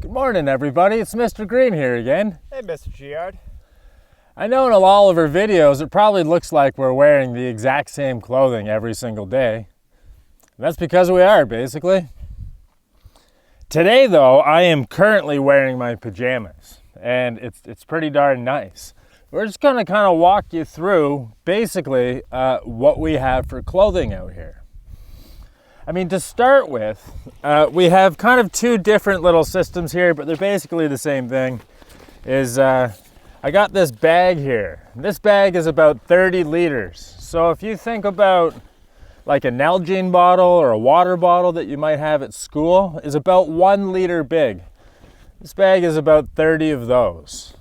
Good morning, everybody. It's Mr. Green here again. Hey, Mr. Giard. I know in all of our videos, it probably looks like we're wearing the exact same clothing every single day. That's because we are, basically. Today, though, I am currently wearing my pajamas, and it's pretty darn nice. We're just going to kind of walk you through, basically, what we have for clothing out here. I mean, to start with, we have kind of two different little systems here, but they're basically the same thing. I got this bag here. This bag is about 30 liters. So if you think about like a Nalgene bottle or a water bottle that you might have at school, is about 1 liter big. This bag is about 30 of those.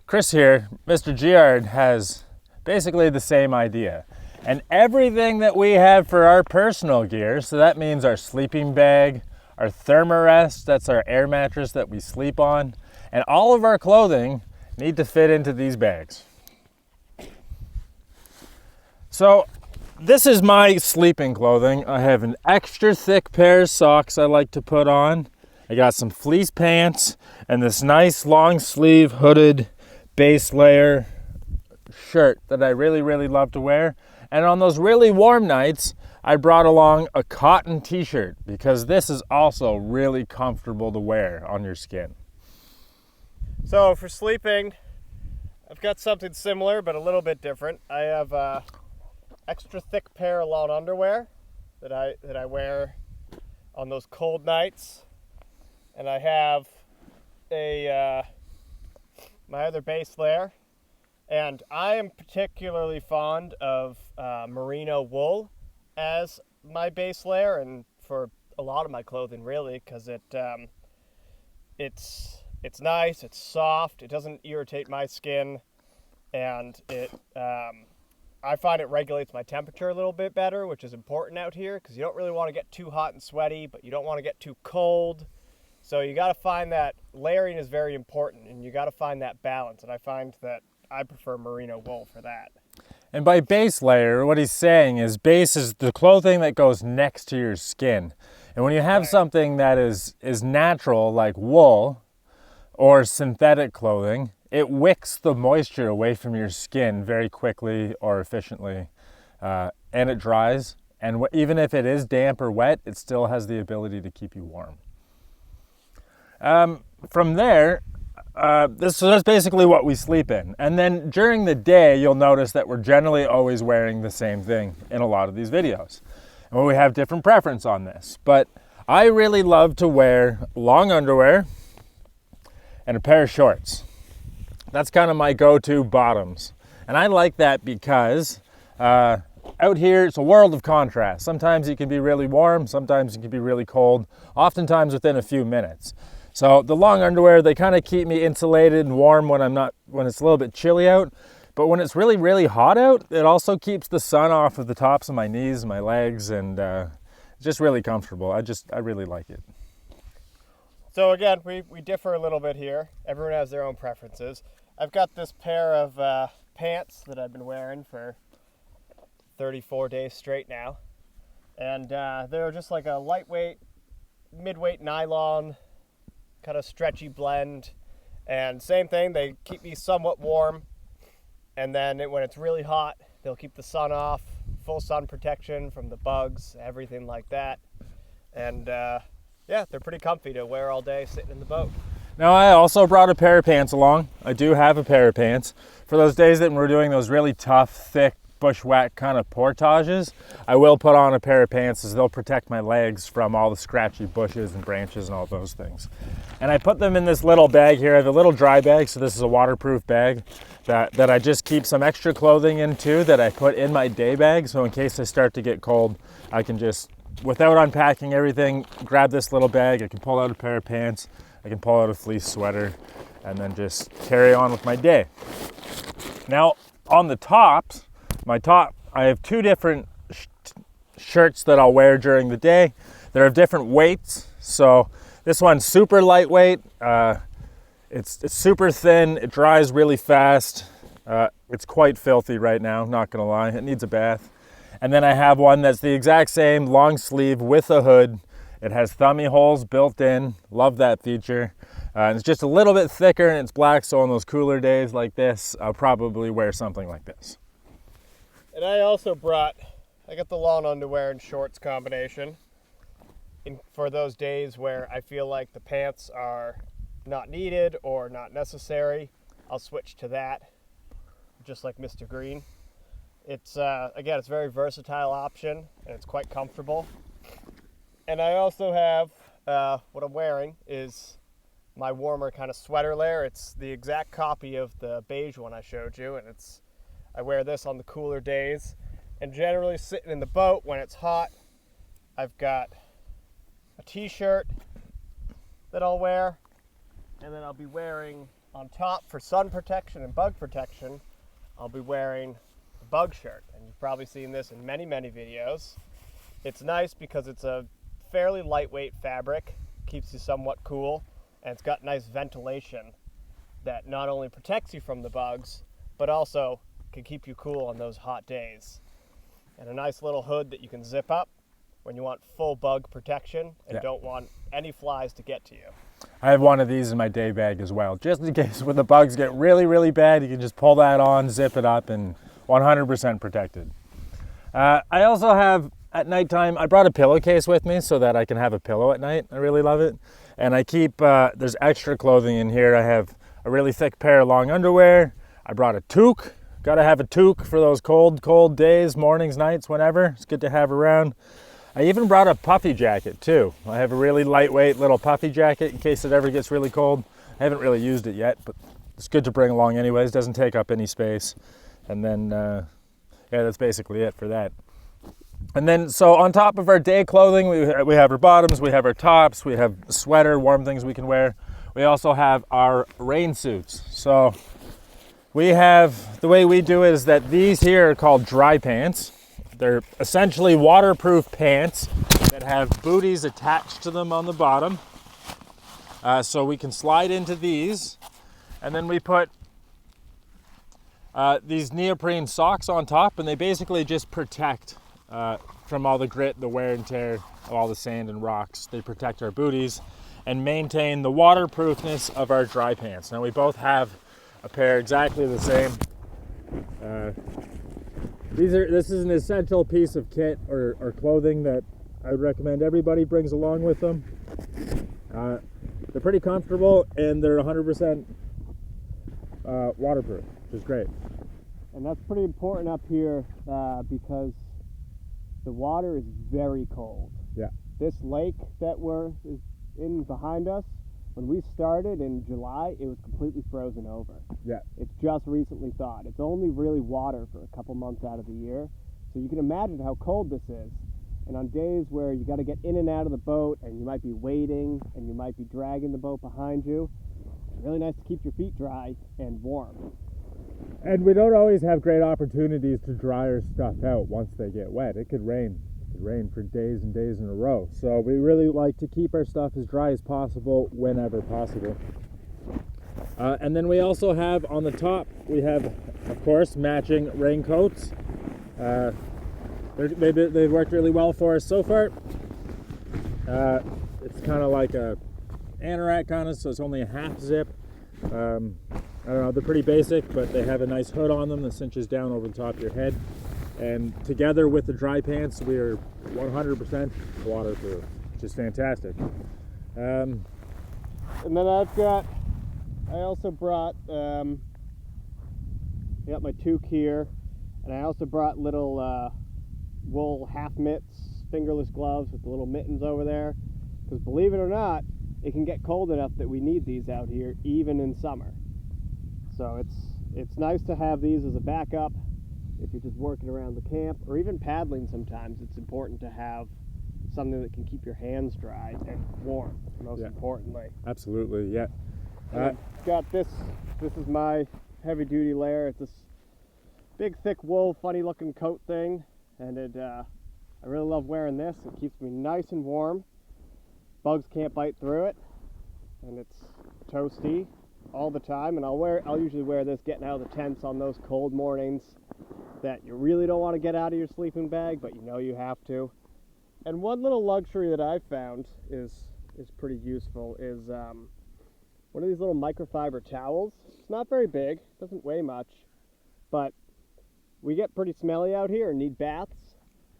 Chris here, Mr. Giard, has basically the same idea. And everything that we have for our personal gear, so that means our sleeping bag, our thermarest, that's our air mattress that we sleep on, and all of our clothing need to fit into these bags. So this is my sleeping clothing. I have an extra thick pair of socks I like to put on. I got some fleece pants and this nice long sleeve hooded base layer shirt that I really love to wear. And on those really warm nights, I brought along a cotton t-shirt because this is also really comfortable to wear on your skin. So for sleeping, I've got something similar but a little bit different. I have a extra thick pair of lawn underwear that I wear on those cold nights, and I have my other base layer. And I am particularly fond of merino wool as my base layer, and for a lot of my clothing, really, because it's nice, it's soft, it doesn't irritate my skin, and I find it regulates my temperature a little bit better, which is important out here because you don't really want to get too hot and sweaty, but you don't want to get too cold. So you got to find that layering is very important, and you got to find that balance, and I find that I prefer merino wool for that. And by base layer, what he's saying is base is the clothing that goes next to your skin. And when you have something that is natural, like wool or synthetic clothing, it wicks the moisture away from your skin very quickly or efficiently. And it dries. And even if it is damp or wet, it still has the ability to keep you warm. From there, so that's basically what we sleep in. And then during the day, you'll notice that we're generally always wearing the same thing in a lot of these videos. And we have different preference on this. But I really love to wear long underwear and a pair of shorts. That's kind of my go-to bottoms. And I like that because out here, it's a world of contrast. Sometimes you can be really warm, sometimes you can be really cold, oftentimes within a few minutes. So the long underwear, they kind of keep me insulated and warm when it's a little bit chilly out. But when it's really hot out, it also keeps the sun off of the tops of my knees, my legs, and it's just really comfortable. I really like it. So again, we differ a little bit here. Everyone has their own preferences. I've got this pair of pants that I've been wearing for 34 days straight now. And they're just like a lightweight, mid-weight nylon, kind of stretchy blend, and same thing, they keep me somewhat warm, and then when it's really hot, they'll keep the sun off, full sun protection from the bugs, everything like that. And yeah, they're pretty comfy to wear all day sitting in the boat. Now I also brought a pair of pants along. I do have a pair of pants for those days that we're doing those really tough, thick, bushwhack kind of portages. I will put on a pair of pants as they'll protect my legs from all the scratchy bushes and branches and all those things. And I put them in this little bag here. I have a little dry bag, so this is a waterproof bag that I just keep some extra clothing in too that I put in my day bag. So in case I start to get cold, I can just, without unpacking everything, grab this little bag. I can pull out a pair of pants, I can pull out a fleece sweater, and then just carry on with my day. Now on the tops, I have two different shirts that I'll wear during the day. They're of different weights. So this one's super lightweight. It's super thin. It dries really fast. It's quite filthy right now, not gonna lie. It needs a bath. And then I have one that's the exact same, long sleeve with a hood. It has thummy holes built in. Love that feature. And it's just a little bit thicker and it's black, so on those cooler days like this, I'll probably wear something like this. And I also I got the long underwear and shorts combination for those days where I feel like the pants are not needed or not necessary. I'll switch to that, just like Mr. Green. It's, again, it's a very versatile option and it's quite comfortable. And I also have, what I'm wearing is my warmer kind of sweater layer. It's the exact copy of the beige one I showed you, and I wear this on the cooler days. And generally sitting in the boat when it's hot, I've got a t-shirt that I'll wear, and then I'll be wearing on top for sun protection and bug protection, I'll be wearing a bug shirt. And you've probably seen this in many, many videos. It's nice because it's a fairly lightweight fabric, keeps you somewhat cool, and it's got nice ventilation that not only protects you from the bugs, but also can keep you cool on those hot days. And a nice little hood that you can zip up when you want full bug protection and don't want any flies to get to you. I have one of these in my day bag as well, just in case when the bugs get really, really bad, you can just pull that on, zip it up, and 100% protected. I also have, at nighttime, I brought a pillowcase with me so that I can have a pillow at night. I really love it. And I keep, there's extra clothing in here. I have a really thick pair of long underwear. I brought a toque. Gotta have a toque for those cold days, mornings, nights, whenever. It's good to have around. I even brought a puffy jacket too. I have a really lightweight little puffy jacket in case it ever gets really cold. I haven't really used it yet, but it's good to bring along anyways. Doesn't take up any space. And then, yeah, that's basically it for that. And then, so on top of our day clothing, we have our bottoms, we have our tops, we have sweater, warm things we can wear. We also have our rain suits. So we have, the way we do it is that these here are called dry pants. They're essentially waterproof pants that have booties attached to them on the bottom. So we can slide into these, and then we put these neoprene socks on top, and they basically just protect from all the grit, the wear and tear of all the sand and rocks. They protect our booties and maintain the waterproofness of our dry pants. Now we both have a pair exactly the same. This is an essential piece of kit or clothing that I would recommend everybody brings along with them. They're pretty comfortable and they're 100% waterproof, which is great. And that's pretty important up here because the water is very cold. Yeah. This lake that is in behind us, when we started in July, it was completely frozen over. Yeah. It's just recently thawed. It's only really water for a couple months out of the year. So you can imagine how cold this is. And on days where you got to get in and out of the boat and you might be waiting and you might be dragging the boat behind you, it's really nice to keep your feet dry and warm. And we don't always have great opportunities to dry our stuff out once they get wet. It could rain. It could rain for days and days in a row. So we really like to keep our stuff as dry as possible whenever possible. And then we also have on the top, we have, of course, matching raincoats. They've worked really well for us so far. It's kind of like a anorak kind of, so it's only a half zip. I don't know, they're pretty basic, but they have a nice hood on them that cinches down over the top of your head. And together with the dry pants, we are 100% waterproof, which is fantastic. And then I also brought, I got my toque here, and I also brought little wool half mitts, fingerless gloves with the little mittens over there. Because believe it or not, it can get cold enough that we need these out here, even in summer. So it's nice to have these as a backup if you're just working around the camp, or even paddling sometimes. It's important to have something that can keep your hands dry and warm, most importantly. Absolutely, yeah. Got this is my heavy duty layer. It's this big thick wool funny looking coat thing, and I really love wearing this. It keeps me nice and warm. Bugs can't bite through it, and it's toasty all the time. And I'll usually wear this getting out of the tents on those cold mornings that you really don't want to get out of your sleeping bag, but you know you have to. And one little luxury that I found is pretty useful is one of these little microfiber towels. It's not very big, doesn't weigh much, but we get pretty smelly out here and need baths.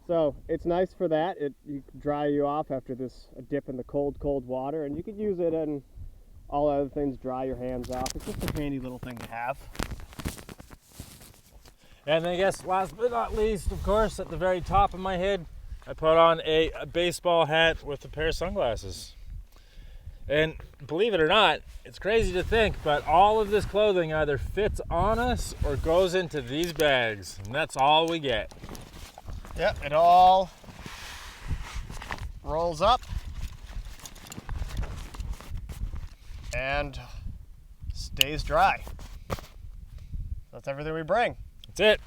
So it's nice for that. You can dry you off after a dip in the cold water, and you could use it in all other things, dry your hands off. It's just a handy little thing to have. And I guess last but not least, of course, at the very top of my head, I put on a baseball hat with a pair of sunglasses. And believe it or not, it's crazy to think, but all of this clothing either fits on us or goes into these bags, and that's all we get. Yep, it all rolls up and stays dry. That's everything we bring. That's it.